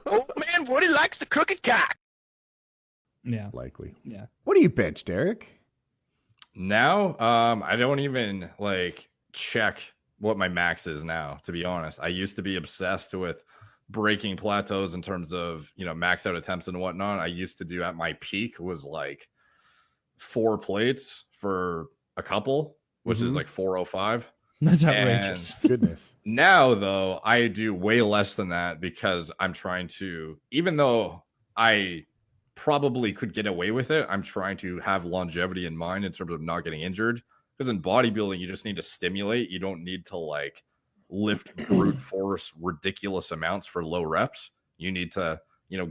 Old man Woody likes the crooked cock. Yeah. Likely. Yeah. What do you bench, Derek? Now, I don't even like check what my max is now, to be honest. I used to be obsessed with breaking plateaus in terms of, max out attempts and whatnot. I used to do at my peak was like 4 plates for a couple, which is like 405. That's outrageous. Goodness. Now, though, I do way less than that because I'm trying to, even though I probably could get away with it, I'm trying to have longevity in mind in terms of not getting injured. Because in bodybuilding, you just need to stimulate. You don't need to like lift brute force ridiculous amounts for low reps. You need to,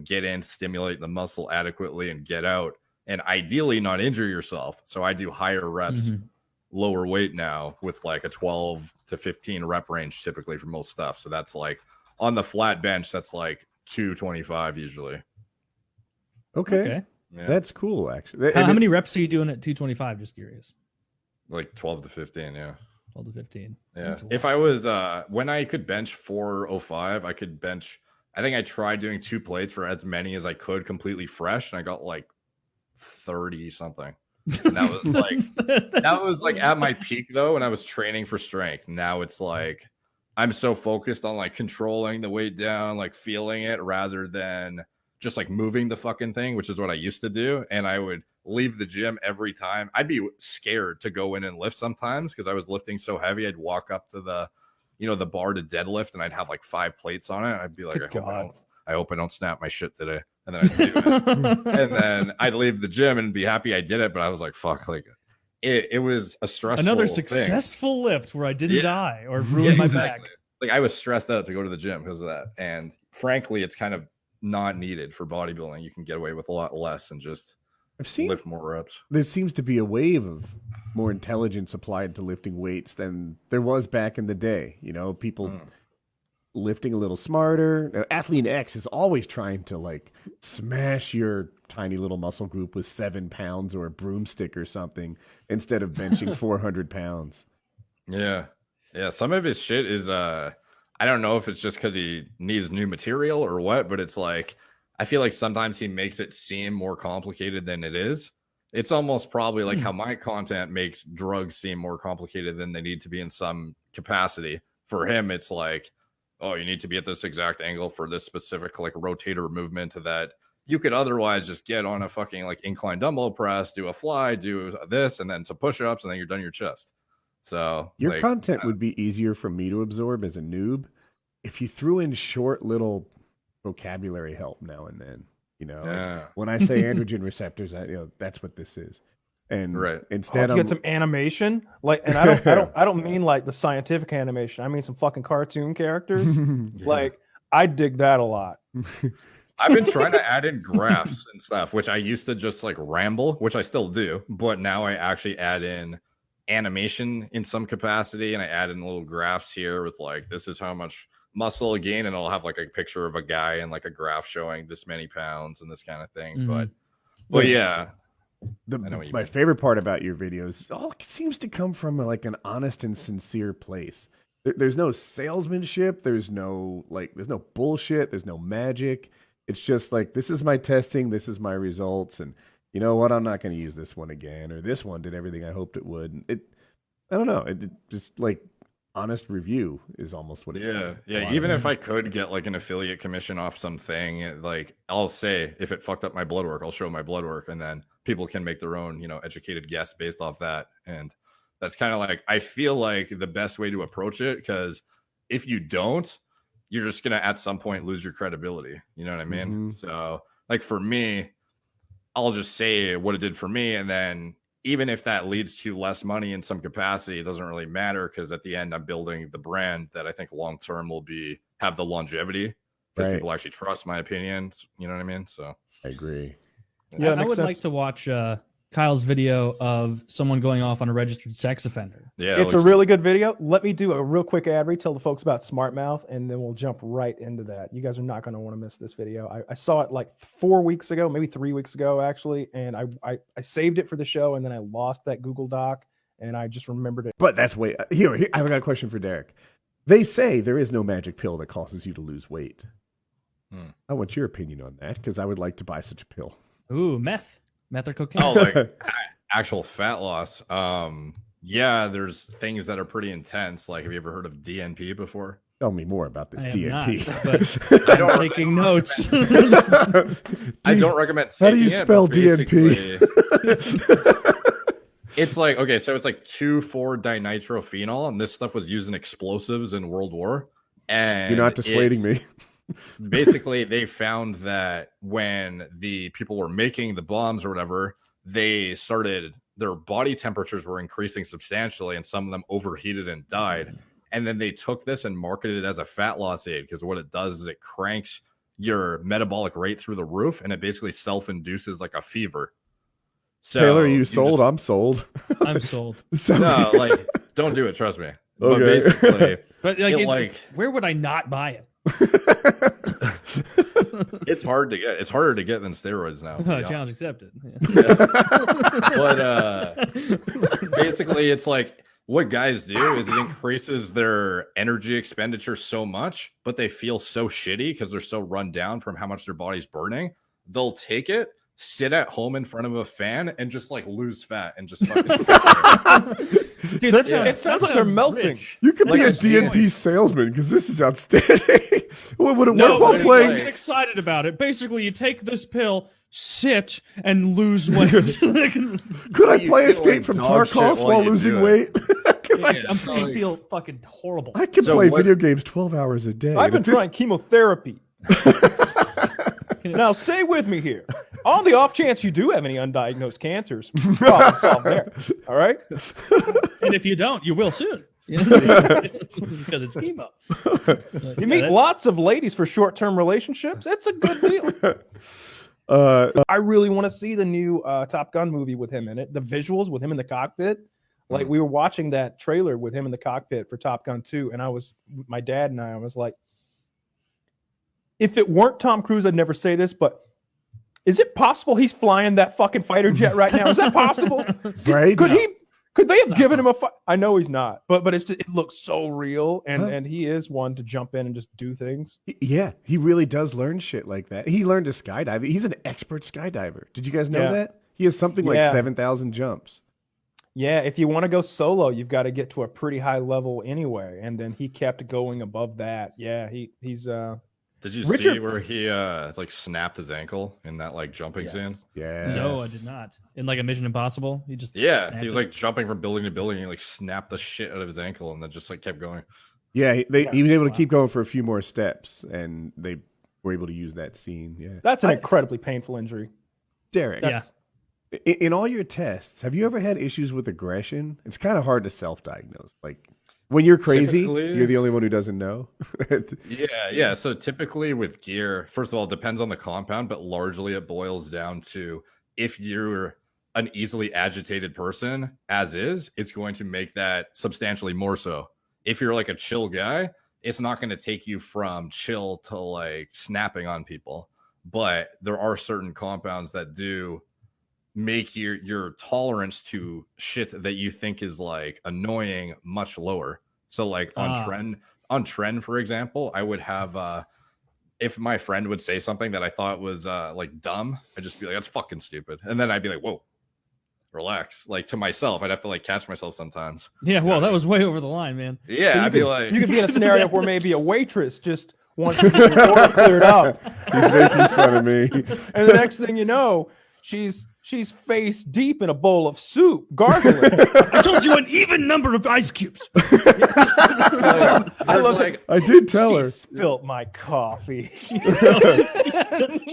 get in, stimulate the muscle adequately and get out. And ideally not injure yourself. So I do higher reps, lower weight now with like a 12 to 15 rep range typically for most stuff. So that's like on the flat bench, that's like 225 usually. Okay. Yeah. That's cool, actually. How many reps are you doing at 225? Just curious. Like 12 to 15, yeah. 12 to 15. Yeah. If I was, when I could bench 405, I could bench, I think I tried doing 2 plates for as many as I could completely fresh, and I got like 30 something. And that was like, that was like at my peak though, when I was training for strength. Now it's like, I'm so focused on like controlling the weight down, like feeling it rather than just like moving the fucking thing, which is what I used to do. And I would leave the gym every time. I'd be scared to go in and lift sometimes because I was lifting so heavy. I'd walk up to the, the bar to deadlift and I'd have like 5 plates on it. I'd be like, I hope I don't snap my shit today. And then I'd do it. And then I'd leave the gym and be happy I did it. But I was like, fuck, like it was a stressful Another successful lift where I didn't die or ruin my back. Like I was stressed out to go to the gym because of that. And frankly, it's kind of not needed for bodybuilding. You can get away with a lot less and just lift more reps. There seems to be a wave of more intelligence applied to lifting weights than there was back in the day. People lifting a little smarter. Now, Athlete X is always trying to like smash your tiny little muscle group with 7 pounds or a broomstick or something instead of benching 400 pounds. Yeah. Some of his shit is I don't know if it's just because he needs new material or what, but it's like, I feel like sometimes he makes it seem more complicated than it is. It's almost probably like how my content makes drugs seem more complicated than they need to be in some capacity. For him, it's like, oh, you need to be at this exact angle for this specific like rotator movement that you could otherwise just get on a fucking like incline dumbbell press, do a fly, do this, and then some push-ups, and then you're done your chest. So your content would be easier for me to absorb as a noob if you threw in short little vocabulary help now and then. When I say androgen receptors, that's what this is. And instead, you get some animation, and I don't mean like the scientific animation. I mean some fucking cartoon characters. Like I dig that a lot. I've been trying to add in graphs and stuff, which I used to just like ramble, which I still do, but now I actually add in animation in some capacity, and I add in little graphs here with like, this is how much muscle again, and I'll have like a picture of a guy and like a graph showing this many pounds and this kind of thing. But yeah, my favorite part about your videos all seems to come from like an honest and sincere place. There's no salesmanship, there's no bullshit, there's no magic. It's just like, this is my testing, this is my results, and you know what? I'm not going to use this one again, or this one did everything I hoped it would. I don't know. It just like honest review is almost what it is. Yeah. Even if I could get like an affiliate commission off something, like I'll say if it fucked up my blood work, I'll show my blood work, and then people can make their own, educated guess based off that. And that's kind of like, I feel like the best way to approach it, because if you don't, you're just going to at some point lose your credibility. You know what I mean? So like for me, I'll just say what it did for me. And then even if that leads to less money in some capacity, it doesn't really matter, because at the end, I'm building the brand that I think long-term will have the longevity, because people actually trust my opinions. You know what I mean? So I agree. Yeah, I would like to watch Kyle's video of someone going off on a registered sex offender. Yeah, it's a really good video. Let me do a real quick ad read, tell the folks about Smart Mouth, and then we'll jump right into that. You guys are not going to want to miss this video. I saw it like 4 weeks ago, maybe 3 weeks ago, actually, and I saved it for the show, and then I lost that Google Doc, and I just remembered it. But that's here. I've got a question for Derek. They say there is no magic pill that causes you to lose weight. I want your opinion on that because I would like to buy such a pill. Ooh, meth or cocaine. Oh, like actual fat loss. Yeah, there's things that are pretty intense. Like, have you ever heard of DNP before? Tell me more about this I DNP. Not, but I'm taking notes. I don't recommend taking How do you spell DNP? DNP? It's like, okay, so it's like 2,4-dinitrophenol, and this stuff was used in explosives in World War. And You're not dissuading me. Basically, they found that when the people were making the bombs or whatever, they started, their body temperatures were increasing substantially, and some of them overheated and died. And then they took this and marketed it as a fat loss aid, because what it does is it cranks your metabolic rate through the roof, and it basically self-induces like a fever. So Taylor, are you sold? I'm sold. I'm sold. No, like, don't do it. Trust me. But Okay. basically, But like, where would I not buy it? it's hard to get. It's harder to get than steroids now. Challenge accepted. But basically, it's like what guys do is it increases their energy expenditure so much, but they feel so shitty because they're so run down from how much their body's burning. They'll take it, sit at home in front of a fan, and just like lose fat and just fucking. Dude, that sounds, It sounds like they're melting. rich. You could Like be a a DNP choice. salesman because this is outstanding. What would it No, work while but playing? get excited about it. Basically, you take this pill, sit, and lose weight. Could I You play feel Escape like from dog shit Tarkov while while you losing do it. weight? Because I'm sure you feel fucking horrible. I can So play what- video games 12 hours a day. I've been but this- trying chemotherapy. Now stay with me here. On the off chance you do have any undiagnosed cancers, problem solved there. All right. And if you don't, you will soon. Because it's chemo. You meet lots of ladies for short-term relationships. It's a good deal. I really want to see the new Top Gun movie with him in it. The visuals with him in the cockpit. Like we were watching that trailer with him in the cockpit for Top Gun 2, and my dad and I was like, if it weren't Tom Cruise, I'd never say this, but is it possible he's flying that fucking fighter jet right now? Is that possible? Right? Could they have given him a I know he's not, but it's just, it looks so real, and he is one to jump in and just do things. Yeah, he really does learn shit like that. He learned to skydive. He's an expert skydiver. Did you guys know that? He has something like 7,000 jumps. Yeah, if you want to go solo, you've got to get to a pretty high level anyway, and then he kept going above that. Yeah, he's Did you Richard- see where he like snapped his ankle in that like jumping scene? Yeah. No, I did not. In like a Mission Impossible, he just Yeah, snapped he was it. like jumping from building to building. And he like snapped the shit out of his ankle and then just like kept going. Yeah, he was able to keep going for a few more steps, and they were able to use that scene. Yeah. that's an incredibly painful injury. Derek. Yeah. In all your tests, have you ever had issues with aggression? It's kind of hard to self-diagnose. Like when you're crazy, Typically- you're the only one who doesn't know. Yeah. So typically with gear, first of all, it depends on the compound, but largely it boils down to if you're an easily agitated person, as is, it's going to make that substantially more so. If you're like a chill guy, it's not going to take you from chill to like snapping on people. But there are certain compounds that do make your tolerance to shit that you think is like annoying much lower. So like on trend, for example, I would have if my friend would say something that I thought was like dumb, I'd just be like, that's fucking stupid. And then I'd be like, whoa, relax. Like to myself, I'd have to like catch myself sometimes. Yeah, well, that was way over the line, man. Yeah, I'd be like, You could be in a scenario where maybe a waitress just wants to get your order cleared up, He's making fun of me. and the next thing you know, she's face deep in a bowl of soup, gargling. I told you an even number of ice cubes. I love like, I did tell She her. spilt my coffee.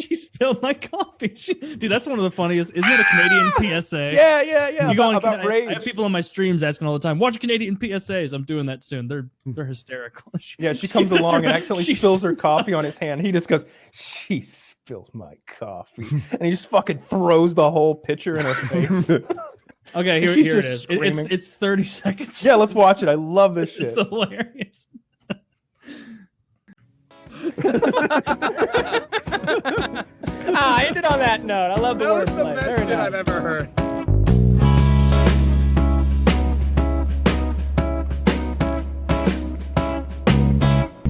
She spilled my coffee. Dude, that's one of the funniest. Isn't it a Canadian PSA? Yeah. You go on, about I rage. have people on my streams asking all the time, watch Canadian PSAs. I'm doing that soon. They're hysterical. Yeah, she comes along and accidentally She's- spills her coffee on his hand. He just goes, she spilled my coffee. And he just fucking throws the whole pitcher in her face. Okay, here She's it just is. screaming. It's 30 seconds. Yeah, let's watch it. I love this shit. It's hilarious. Ended on that note. I love the That was the wordplay. best Very shit nice. I've ever heard.